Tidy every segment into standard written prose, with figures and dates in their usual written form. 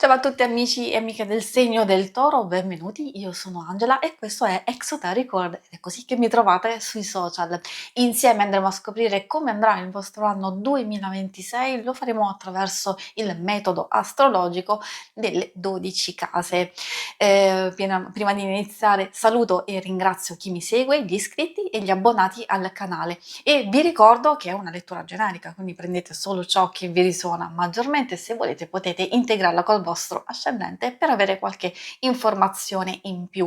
Ciao a tutti amici e amiche del segno del toro, benvenuti, io sono Angela e questo è Exotericord ed è così che mi trovate sui social. Insieme andremo a scoprire come andrà il vostro anno 2026, lo faremo attraverso il metodo astrologico delle 12 case. Prima di iniziare saluto e ringrazio chi mi segue, gli iscritti e gli abbonati al canale e vi ricordo che è una lettura generica, quindi prendete solo ciò che vi risuona maggiormente, se volete potete integrarla col vostro ascendente per avere qualche informazione in più.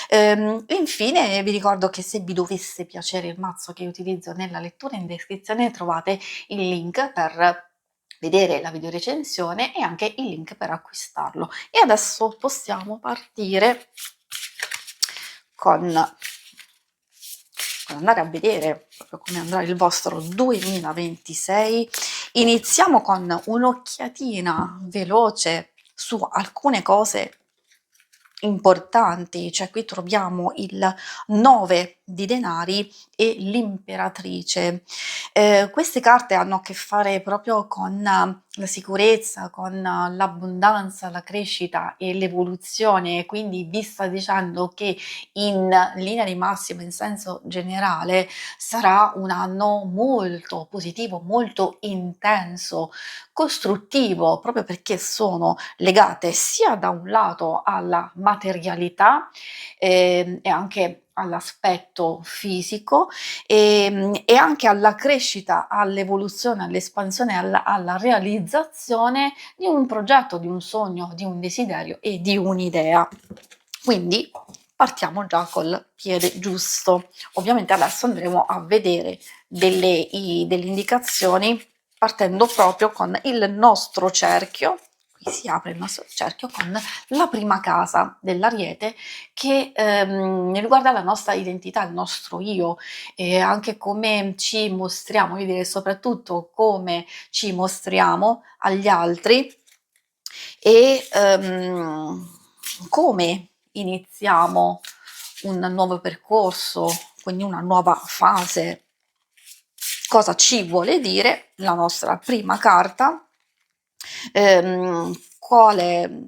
Infine vi ricordo che se vi dovesse piacere il mazzo che utilizzo nella lettura, in descrizione trovate il link per vedere la videorecensione e anche il link per acquistarlo. E adesso possiamo partire con andare a vedere proprio come andrà il vostro 2026. Iniziamo con un'occhiatina veloce su alcune cose importanti, cioè qui troviamo il 9 di denari e l'imperatrice. Queste carte hanno a che fare proprio con la sicurezza, con l'abbondanza, la crescita e l'evoluzione, quindi vi sta dicendo che in linea di massima, in senso generale, sarà un anno molto positivo, molto intenso, costruttivo, proprio perché sono legate sia da un lato alla materialità e anche all'aspetto fisico e anche alla crescita, all'evoluzione, all'espansione, alla realizzazione di un progetto, di un sogno, di un desiderio e di un'idea. Quindi partiamo già col piede giusto. Ovviamente adesso andremo a vedere delle indicazioni partendo proprio con il nostro cerchio. Qui si apre il nostro cerchio con la prima casa dell'Ariete che riguarda la nostra identità, il nostro io e anche come ci mostriamo, io direi soprattutto come ci mostriamo agli altri e come iniziamo un nuovo percorso, quindi una nuova fase. Cosa ci vuole dire la nostra prima carta? Quale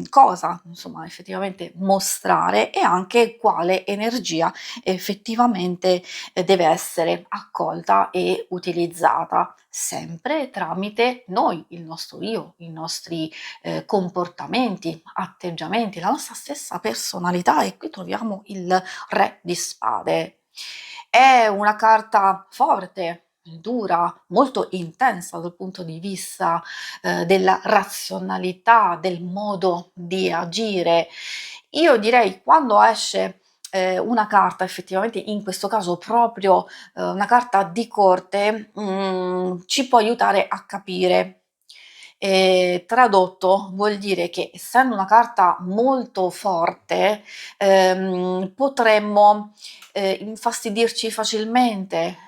cosa insomma effettivamente mostrare e anche quale energia effettivamente deve essere accolta e utilizzata sempre tramite noi, il nostro io, i nostri comportamenti, atteggiamenti, la nostra stessa personalità e qui troviamo il re di spade. È una carta forte, dura, molto intensa dal punto di vista della razionalità, del modo di agire. Io direi quando esce una carta, effettivamente in questo caso proprio una carta di corte, ci può aiutare a capire. Tradotto vuol dire che essendo una carta molto forte, potremmo infastidirci facilmente,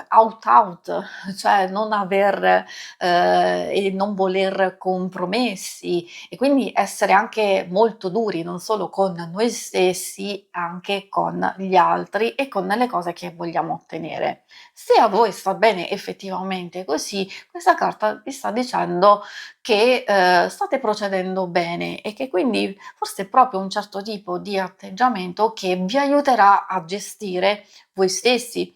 out, cioè non aver e non voler compromessi e quindi essere anche molto duri, non solo con noi stessi, anche con gli altri e con le cose che vogliamo ottenere. Se a voi sta bene effettivamente così, questa carta vi sta dicendo che state procedendo bene e che quindi forse è proprio un certo tipo di atteggiamento che vi aiuterà a gestire voi stessi,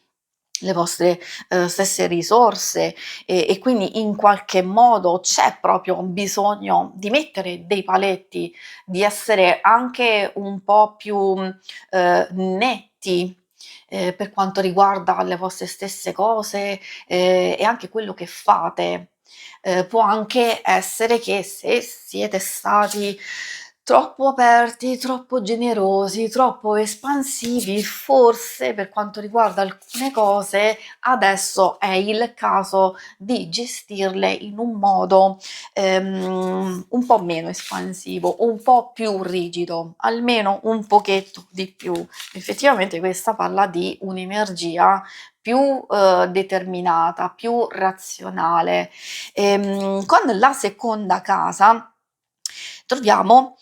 le vostre stesse risorse e quindi in qualche modo c'è proprio bisogno di mettere dei paletti, di essere anche un po' più netti per quanto riguarda le vostre stesse cose e anche quello che fate. Può anche essere che se siete stati troppo aperti, troppo generosi, troppo espansivi, forse per quanto riguarda alcune cose adesso è il caso di gestirle in un modo un po' meno espansivo, un po' più rigido, almeno un pochetto di più. Effettivamente questa parla di un'energia più determinata, più razionale. Con la seconda casa troviamo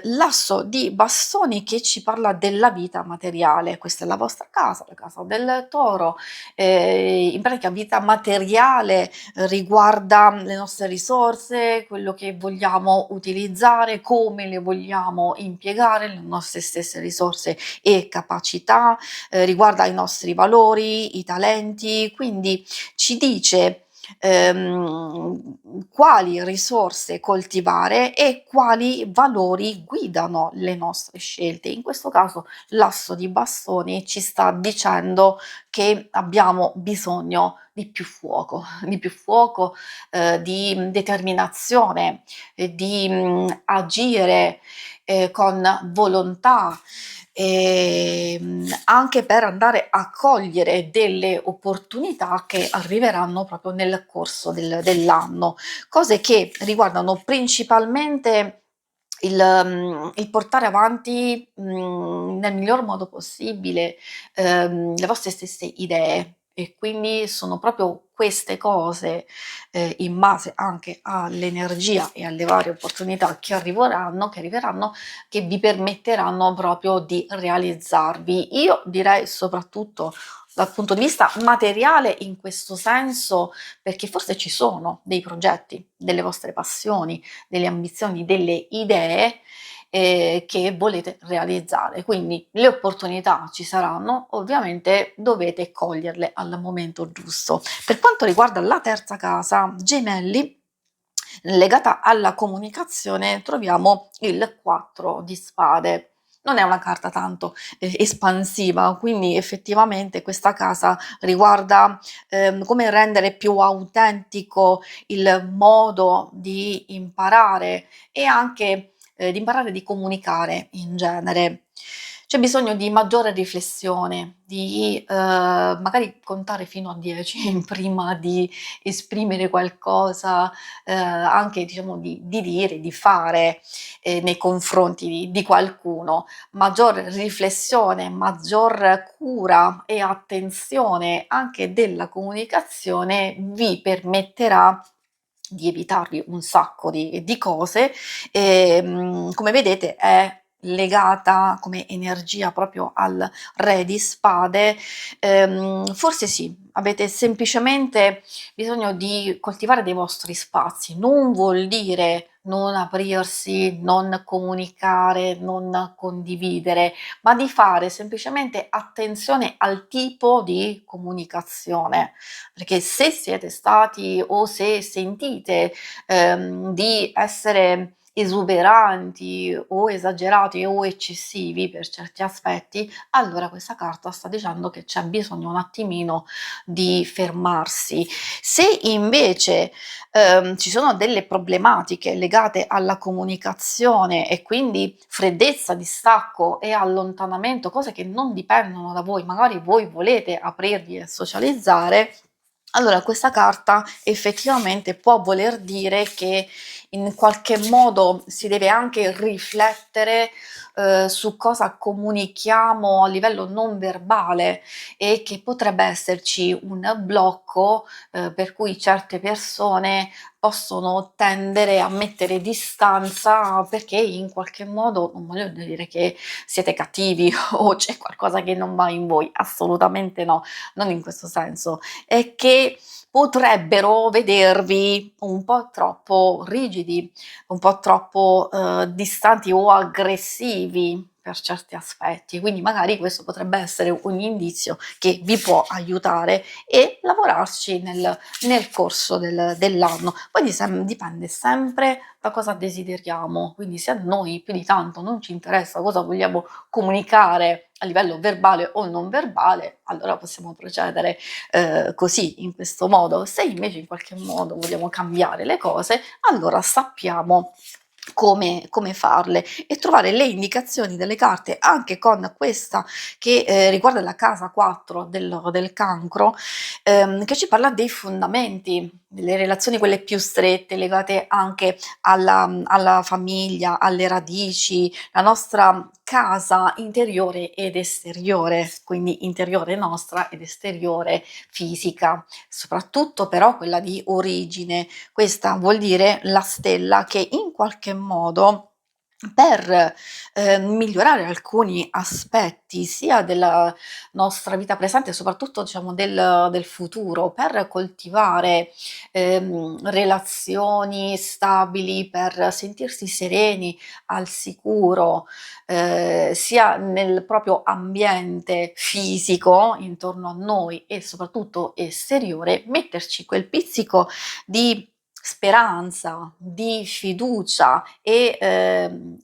l'asso di bastoni che ci parla della vita materiale. Questa è la vostra casa, la casa del Toro. In pratica vita materiale riguarda le nostre risorse, quello che vogliamo utilizzare, come le vogliamo impiegare, le nostre stesse risorse e capacità, riguarda i nostri valori, i talenti, quindi ci dice quali risorse coltivare e quali valori guidano le nostre scelte. In questo caso l'asso di bastoni ci sta dicendo che abbiamo bisogno di più fuoco, di determinazione, di agire con volontà, anche per andare a cogliere delle opportunità che arriveranno proprio nel corso dell'anno, cose che riguardano principalmente il portare avanti, nel miglior modo possibile, le vostre stesse idee e quindi sono proprio queste cose, in base anche all'energia e alle varie opportunità che arriveranno, che vi permetteranno proprio di realizzarvi. Io direi soprattutto dal punto di vista materiale in questo senso, perché forse ci sono dei progetti, delle vostre passioni, delle ambizioni, delle idee che volete realizzare. Quindi le opportunità ci saranno, ovviamente dovete coglierle al momento giusto. Per quanto riguarda la terza casa, gemelli, legata alla comunicazione, troviamo il 4 di spade. Non è una carta tanto espansiva, quindi effettivamente questa casa riguarda come rendere più autentico il modo di imparare e anche di imparare di comunicare in genere. C'è bisogno di maggiore riflessione, di magari contare fino a 10 prima di esprimere qualcosa, anche diciamo di dire, di fare nei confronti di qualcuno. Maggior riflessione, maggior cura e attenzione anche della comunicazione vi permetterà di evitarvi un sacco di cose. Come vedete è legata come energia proprio al re di spade. Forse sì, avete semplicemente bisogno di coltivare dei vostri spazi. Non vuol dire non aprirsi, non comunicare, non condividere, ma di fare semplicemente attenzione al tipo di comunicazione, perché se siete stati o se sentite di essere esuberanti o esagerati o eccessivi per certi aspetti, allora questa carta sta dicendo che c'è bisogno un attimino di fermarsi. Se invece ci sono delle problematiche legate alla comunicazione e quindi freddezza, distacco e allontanamento, cose che non dipendono da voi, magari voi volete aprirvi e socializzare, allora questa carta effettivamente può voler dire che in qualche modo si deve anche riflettere su cosa comunichiamo a livello non verbale e che potrebbe esserci un blocco per cui certe persone possono tendere a mettere distanza perché in qualche modo, non voglio dire che siete cattivi o c'è qualcosa che non va in voi, assolutamente no, non in questo senso, è che potrebbero vedervi un po' troppo rigidi, un po' troppo distanti o aggressivi per certi aspetti, quindi magari questo potrebbe essere un indizio che vi può aiutare e lavorarci nel corso dell'anno. Poi dipende sempre da cosa desideriamo, quindi se a noi più di tanto non ci interessa cosa vogliamo comunicare a livello verbale o non verbale, allora possiamo procedere così, in questo modo. Se invece in qualche modo vogliamo cambiare le cose, allora sappiamo come farle e trovare le indicazioni delle carte anche con questa che riguarda la casa 4 del cancro, che ci parla dei fondamenti, delle relazioni quelle più strette, legate anche alla famiglia, alle radici, la nostra casa interiore ed esteriore, quindi interiore nostra ed esteriore fisica, soprattutto però quella di origine. Questa vuol dire la stella che in qualche modo per, migliorare alcuni aspetti sia della nostra vita presente e soprattutto diciamo del futuro, per coltivare, relazioni stabili, per sentirsi sereni, al sicuro, sia nel proprio ambiente fisico intorno a noi e soprattutto esteriore, metterci quel pizzico di speranza, di fiducia e,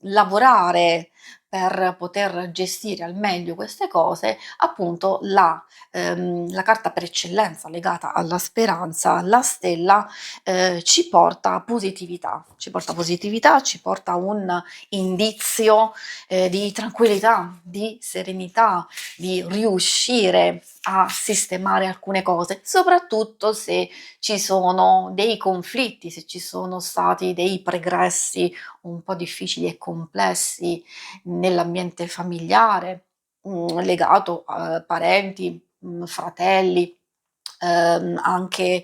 lavorare per poter gestire al meglio queste cose, appunto la carta per eccellenza legata alla speranza, la stella, ci porta positività, ci porta un indizio, di tranquillità, di serenità, di riuscire a sistemare alcune cose, soprattutto se ci sono dei conflitti, se ci sono stati dei pregressi un po' difficili e complessi nell'ambiente familiare, legato a parenti, fratelli, anche,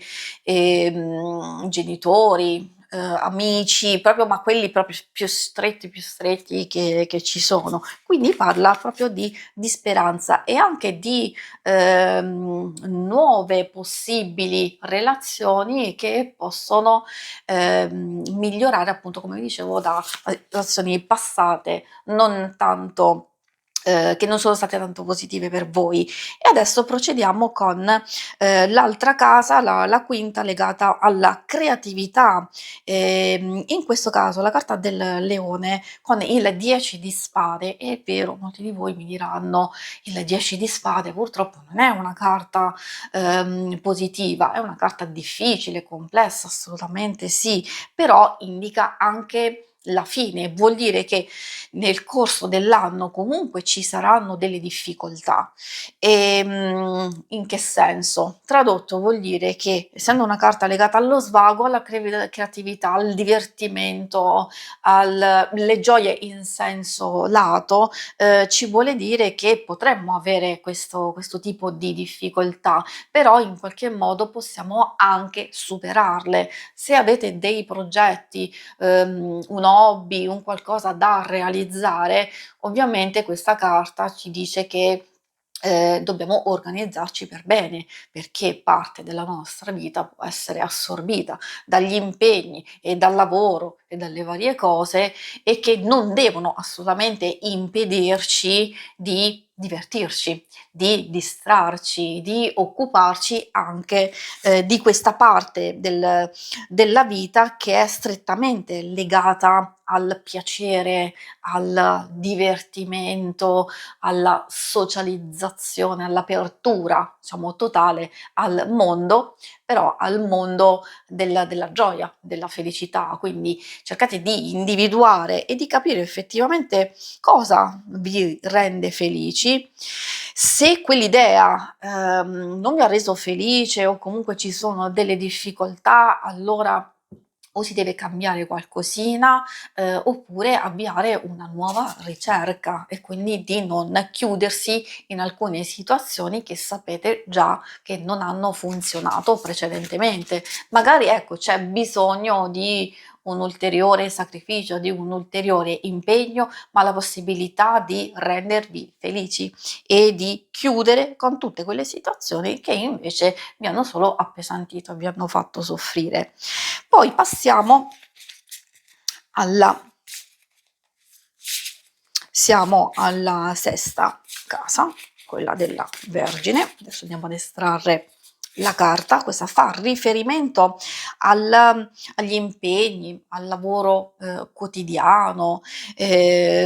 genitori, amici, proprio ma quelli proprio più stretti che ci sono. Quindi parla proprio di speranza e anche di nuove possibili relazioni che possono, migliorare appunto, come vi dicevo, da relazioni passate non tanto che non sono state tanto positive per voi. E adesso procediamo con, l'altra casa, la quinta legata alla creatività. In questo caso la carta del leone con il 10 di spade. È vero, molti di voi mi diranno: "Il 10 di spade purtroppo non è una carta, positiva, è una carta difficile, complessa", assolutamente sì, però indica anche la fine, vuol dire che nel corso dell'anno comunque ci saranno delle difficoltà. In che senso? Tradotto vuol dire che, essendo una carta legata allo svago, alla creatività, al divertimento, le gioie in senso lato, ci vuole dire che potremmo avere questo tipo di difficoltà, però in qualche modo possiamo anche superarle. Se avete dei progetti, un hobby, un qualcosa da realizzare, ovviamente questa carta ci dice che, dobbiamo organizzarci per bene, perché parte della nostra vita può essere assorbita dagli impegni e dal lavoro e dalle varie cose e che non devono assolutamente impedirci di divertirci, di distrarci, di occuparci anche, di questa parte della vita che è strettamente legata al piacere, al divertimento, alla socializzazione, all'apertura, diciamo totale al mondo, però al mondo della gioia, della felicità. Quindi cercate di individuare e di capire effettivamente cosa vi rende felici. Se quell'idea, non vi ha reso felice o comunque ci sono delle difficoltà, allora o si deve cambiare qualcosina, oppure avviare una nuova ricerca e quindi di non chiudersi in alcune situazioni che sapete già che non hanno funzionato precedentemente. Magari ecco, c'è bisogno di un ulteriore sacrificio, di un ulteriore impegno, ma la possibilità di rendervi felici e di chiudere con tutte quelle situazioni che invece vi hanno solo appesantito, vi hanno fatto soffrire. Poi passiamo alla siamo alla sesta casa, quella della Vergine. Adesso andiamo ad estrarre la carta. Questa fa riferimento agli impegni, al lavoro quotidiano,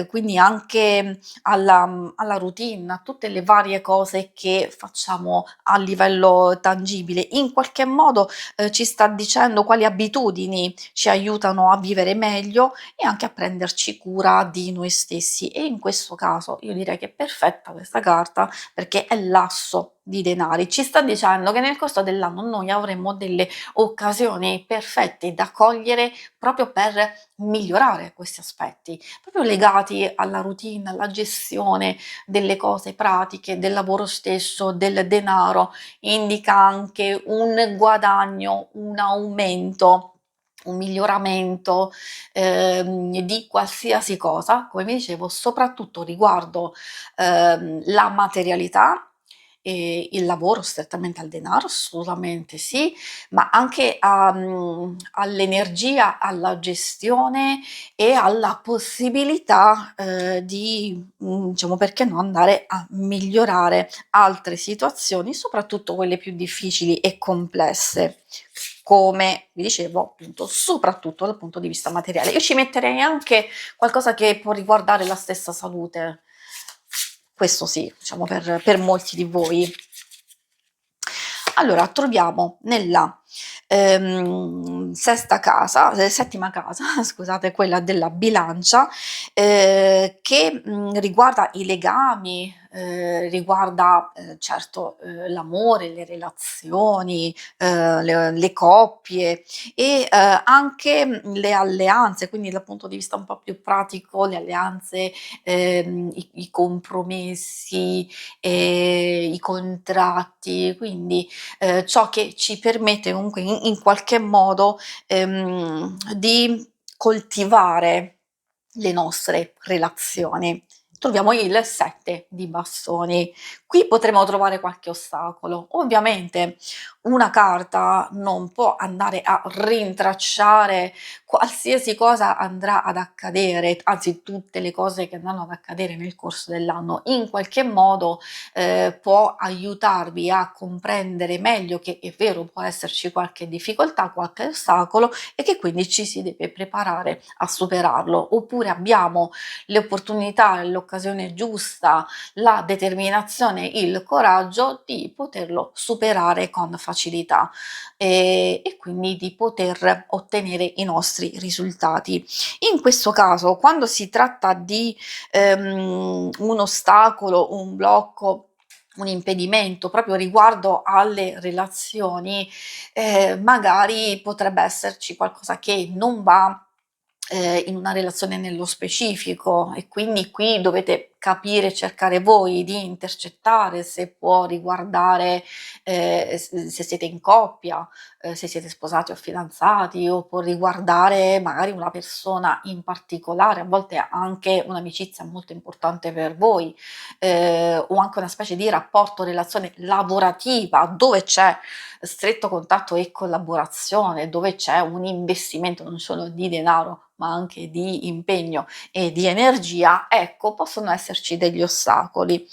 quindi anche alla routine, a tutte le varie cose che facciamo a livello tangibile. In qualche modo ci sta dicendo quali abitudini ci aiutano a vivere meglio e anche a prenderci cura di noi stessi. E in questo caso io direi che è perfetta questa carta perché è l'asso di denari. Ci sta dicendo che nel corso dell'anno noi avremo delle occasioni perfette da cogliere proprio per migliorare questi aspetti, proprio legati alla routine, alla gestione delle cose pratiche, del lavoro stesso, del denaro. Indica anche un guadagno, un aumento un miglioramento, di qualsiasi cosa, come vi dicevo, soprattutto riguardo, la materialità, il lavoro strettamente al denaro, assolutamente sì, ma anche all'energia, alla gestione e alla possibilità, di, diciamo, perché no, andare a migliorare altre situazioni, soprattutto quelle più difficili e complesse, come vi dicevo, appunto, soprattutto dal punto di vista materiale. Io ci metterei anche qualcosa che può riguardare la stessa salute, questo sì, diciamo per molti di voi. Allora, troviamo nella sesta casa, settima casa, scusate, quella della bilancia, che riguarda i legami, riguarda certo l'amore, le relazioni, le coppie e anche le alleanze, quindi dal punto di vista un po' più pratico, le alleanze, i compromessi, i contratti, quindi ciò che ci permette comunque in qualche modo, di coltivare le nostre relazioni. Troviamo il 7 di bastoni. Qui potremo trovare qualche ostacolo. Ovviamente una carta non può andare a rintracciare qualsiasi cosa andrà ad accadere, anzi tutte le cose che andranno ad accadere nel corso dell'anno. In qualche modo può aiutarvi a comprendere meglio che è vero, può esserci qualche difficoltà, qualche ostacolo e che quindi ci si deve preparare a superarlo. Oppure abbiamo le opportunità, l'occasione giusta, la determinazione, il coraggio di poterlo superare con facilità e quindi di poter ottenere i nostri risultati. In questo caso, quando si tratta di un ostacolo, un blocco, un impedimento proprio riguardo alle relazioni, magari potrebbe esserci qualcosa che non va in una relazione nello specifico e quindi qui dovete capire, cercare voi di intercettare se può riguardare se siete in coppia, se siete sposati o fidanzati, o può riguardare magari una persona in particolare, a volte anche un'amicizia molto importante per voi, o anche una specie di rapporto, relazione lavorativa dove c'è stretto contatto e collaborazione, dove c'è un investimento non solo di denaro, ma anche di impegno e di energia, ecco, possono esserci degli ostacoli.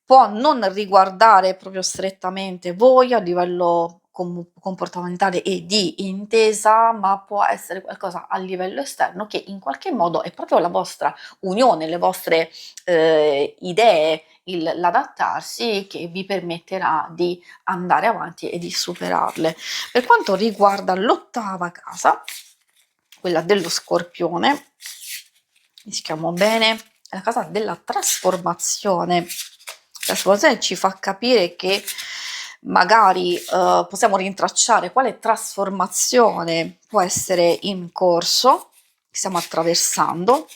Può non riguardare proprio strettamente voi a livello comportamentale e di intesa, ma può essere qualcosa a livello esterno che in qualche modo è proprio la vostra unione, le vostre idee, l'adattarsi che vi permetterà di andare avanti e di superarle. Per quanto riguarda l'ottava casa, quella dello Scorpione, mischiamo bene, è la casa della trasformazione. La trasformazione ci fa capire che magari possiamo rintracciare quale trasformazione può essere in corso, che stiamo attraversando,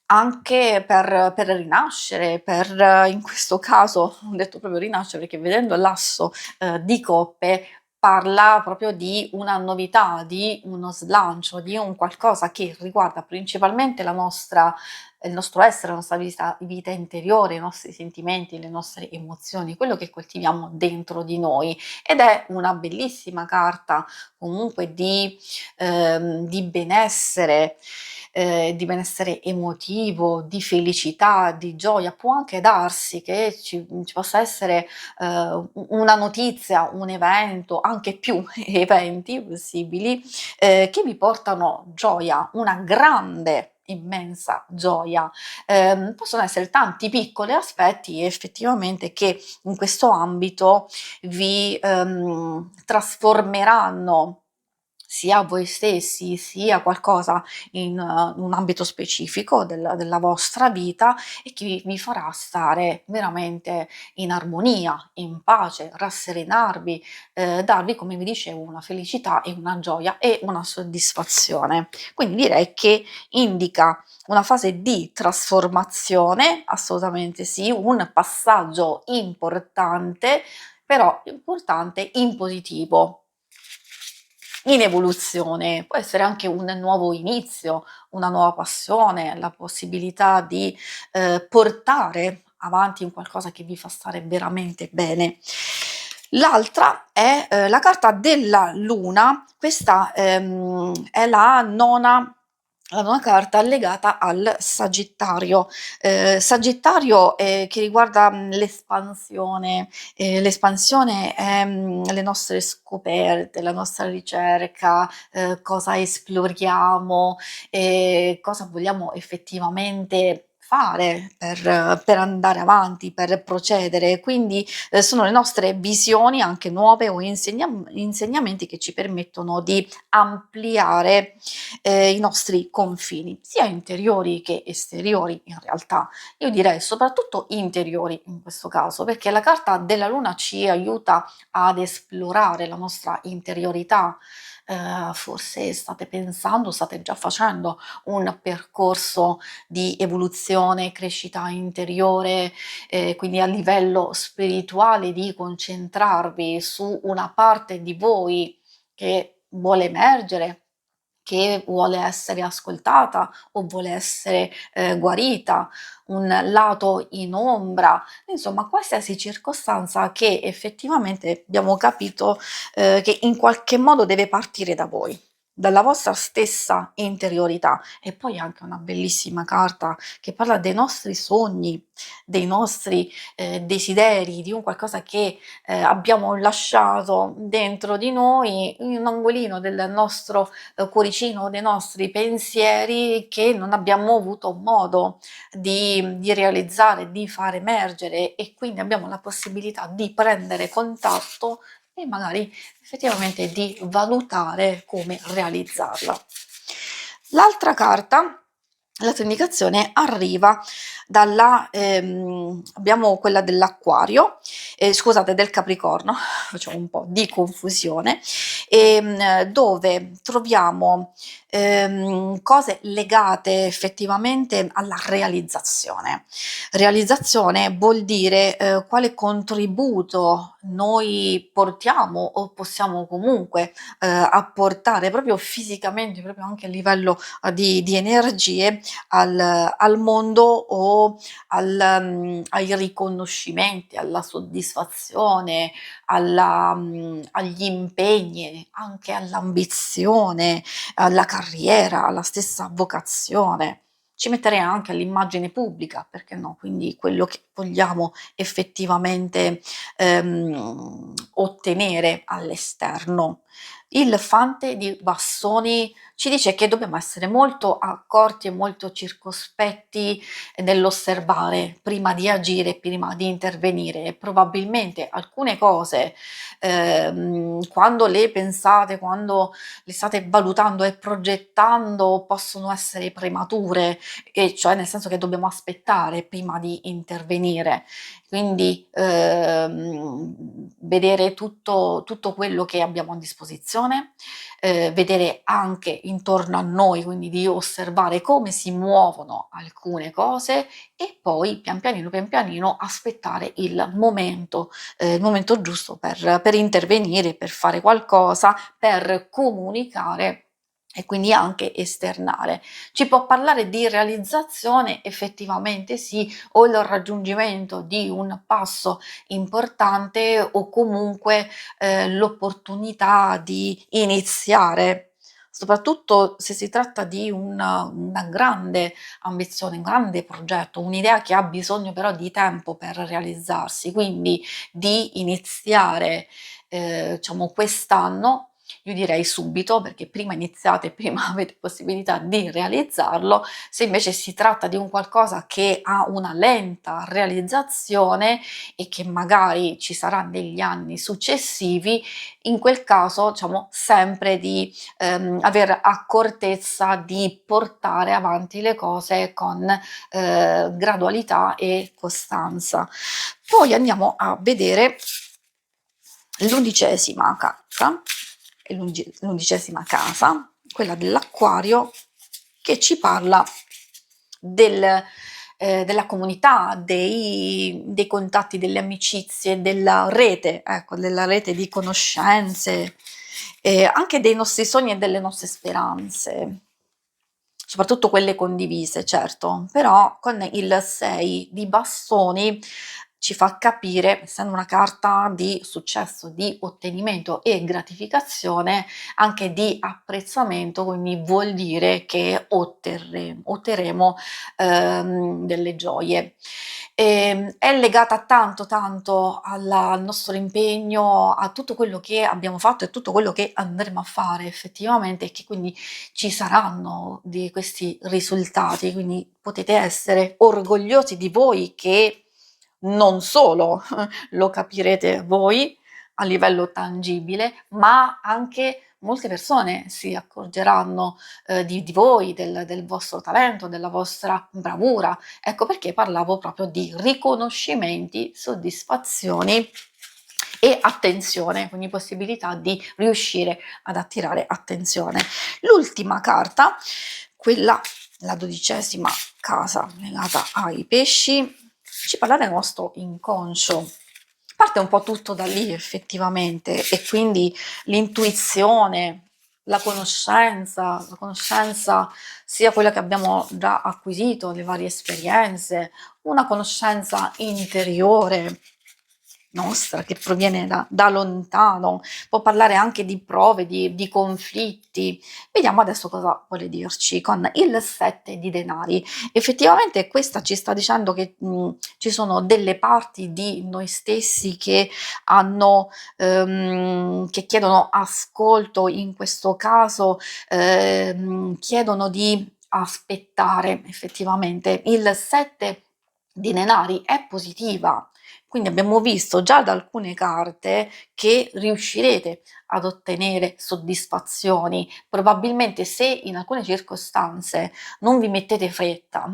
anche per rinascere, per in questo caso ho detto proprio rinascere perché vedendo l'asso di coppe parla proprio di una novità, di uno slancio, di un qualcosa che riguarda principalmente la nostra il nostro essere, la nostra vita interiore, i nostri sentimenti, le nostre emozioni, quello che coltiviamo dentro di noi ed è una bellissima carta comunque di benessere emotivo, di felicità, di gioia. Può anche darsi che ci possa essere una notizia, un evento, anche più eventi possibili, che vi portano gioia, una grande immensa gioia. Possono essere tanti piccoli aspetti effettivamente che in questo ambito vi trasformeranno sia voi stessi, sia qualcosa in un ambito specifico della vostra vita e che vi farà stare veramente in armonia, in pace, rasserenarvi, darvi, come vi dicevo, una felicità e una gioia e una soddisfazione. Quindi direi che indica una fase di trasformazione, assolutamente sì, un passaggio importante, però importante in positivo. in evoluzione, può essere anche un nuovo inizio, una nuova passione, la possibilità di portare avanti un qualcosa che vi fa stare veramente bene. L'altra è la carta della luna, questa è la nona carta legata al Sagittario. Sagittario che riguarda l'espansione è le nostre scoperte, la nostra ricerca, cosa esploriamo, cosa vogliamo effettivamente fare per andare avanti, per procedere. Quindi sono le nostre visioni anche nuove o insegnamenti che ci permettono di ampliare i nostri confini, sia interiori che esteriori in realtà. Io direi soprattutto interiori in questo caso, perché la carta della luna ci aiuta ad esplorare la nostra interiorità. Forse state pensando, state già facendo un percorso di evoluzione, crescita interiore, quindi a livello spirituale di concentrarvi su una parte di voi che vuole emergere, che vuole essere ascoltata o vuole essere guarita, un lato in ombra, insomma qualsiasi circostanza che effettivamente abbiamo capito che in qualche modo deve partire da voi, dalla vostra stessa interiorità. E poi anche una bellissima carta che parla dei nostri sogni, dei nostri desideri, di un qualcosa che abbiamo lasciato dentro di noi, in un angolino del nostro cuoricino, dei nostri pensieri che non abbiamo avuto modo di realizzare, di far emergere, e quindi abbiamo la possibilità di prendere contatto e magari effettivamente di valutare come realizzarla. L'altra indicazione arriva abbiamo quella dell'Acquario, scusate, del Capricorno, facciamo un po' di confusione, dove troviamo cose legate effettivamente alla realizzazione. Realizzazione vuol dire quale contributo noi portiamo o possiamo comunque apportare proprio fisicamente, proprio anche a livello di energie al mondo o ai riconoscimenti, alla soddisfazione, agli impegni, anche all'ambizione, alla carriera, alla stessa vocazione. Ci metterei anche all'immagine pubblica, perché no? Quindi quello che vogliamo effettivamente ottenere all'esterno. Il Fante di bastoni ci dice che dobbiamo essere molto accorti e molto circospetti nell'osservare prima di agire, prima di intervenire. E probabilmente alcune cose, quando le pensate, quando le state valutando e progettando, possono essere premature, e cioè nel senso che dobbiamo aspettare prima di intervenire. Quindi vedere tutto quello che abbiamo a disposizione, vedere anche intorno a noi, quindi di osservare come si muovono alcune cose, e poi pian pianino aspettare il momento giusto per intervenire, per fare qualcosa, per comunicare e quindi anche esternare. Ci può parlare di realizzazione? Effettivamente sì, o il raggiungimento di un passo importante, o comunque l'opportunità di iniziare, soprattutto se si tratta di una grande ambizione, un grande progetto, un'idea che ha bisogno però di tempo per realizzarsi, quindi di iniziare diciamo quest'anno. Io direi subito, perché prima iniziate, prima avete possibilità di realizzarlo. Se invece si tratta di un qualcosa che ha una lenta realizzazione e che magari ci sarà negli anni successivi, in quel caso diciamo sempre di avere accortezza di portare avanti le cose con gradualità e costanza. Poi andiamo a vedere l'undicesima carta, l'undicesima casa, quella dell'Acquario, che ci parla della comunità, dei contatti, delle amicizie, della rete, ecco, della rete di conoscenze, anche dei nostri sogni e delle nostre speranze, soprattutto quelle condivise, certo, però con il 6 di bastoni ci fa capire, essendo una carta di successo, di ottenimento e gratificazione, anche di apprezzamento, quindi vuol dire che otterremo delle gioie. È legata tanto, tanto al nostro impegno, a tutto quello che abbiamo fatto e tutto quello che andremo a fare effettivamente, e che quindi ci saranno di questi risultati, quindi potete essere orgogliosi di voi, che non solo lo capirete voi a livello tangibile, ma anche molte persone si accorgeranno di voi, del vostro talento, della vostra bravura. Ecco perché parlavo proprio di riconoscimenti, soddisfazioni e attenzione, quindi possibilità di riuscire ad attirare attenzione. L'ultima carta, quella, la 12ª casa legata ai pesci, ci parla del nostro inconscio. Parte un po' tutto da lì effettivamente, e quindi l'intuizione, la conoscenza sia quella che abbiamo già acquisito, le varie esperienze, una conoscenza interiore nostra che proviene da lontano, può parlare anche di prove, di conflitti. Vediamo adesso cosa vuole dirci con il 7 di denari. Effettivamente questa ci sta dicendo che ci sono delle parti di noi stessi che che chiedono ascolto, in questo caso chiedono di aspettare effettivamente. Il 7 di denari è positiva, quindi abbiamo visto già da alcune carte che riuscirete ad ottenere soddisfazioni. Probabilmente, se in alcune circostanze non vi mettete fretta,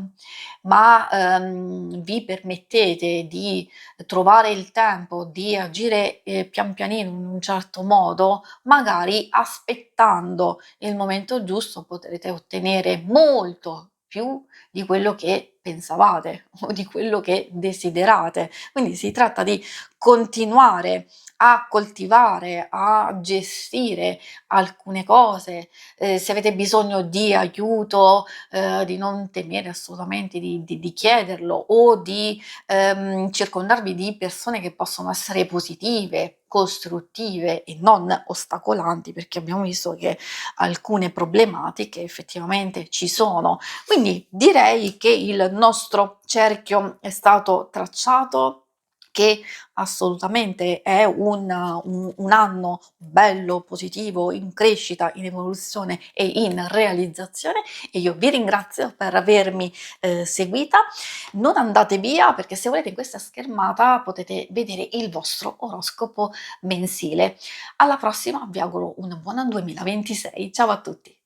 ma vi permettete di trovare il tempo di agire pian pianino in un certo modo, magari aspettando il momento giusto potrete ottenere molto più di quello che pensavate o di quello che desiderate. Quindi si tratta di continuare a coltivare, a gestire alcune cose. Se avete bisogno di aiuto, di non temere assolutamente di chiederlo, o di circondarvi di persone che possono essere positive, costruttive e non ostacolanti, perché abbiamo visto che alcune problematiche effettivamente ci sono. Quindi direi che il nostro cerchio è stato tracciato, che assolutamente è un anno bello, positivo, in crescita, in evoluzione e in realizzazione, e io vi ringrazio per avermi seguita. Non andate via, perché se volete in questa schermata potete vedere il vostro oroscopo mensile. Alla prossima, vi auguro un buon 2026. Ciao a tutti!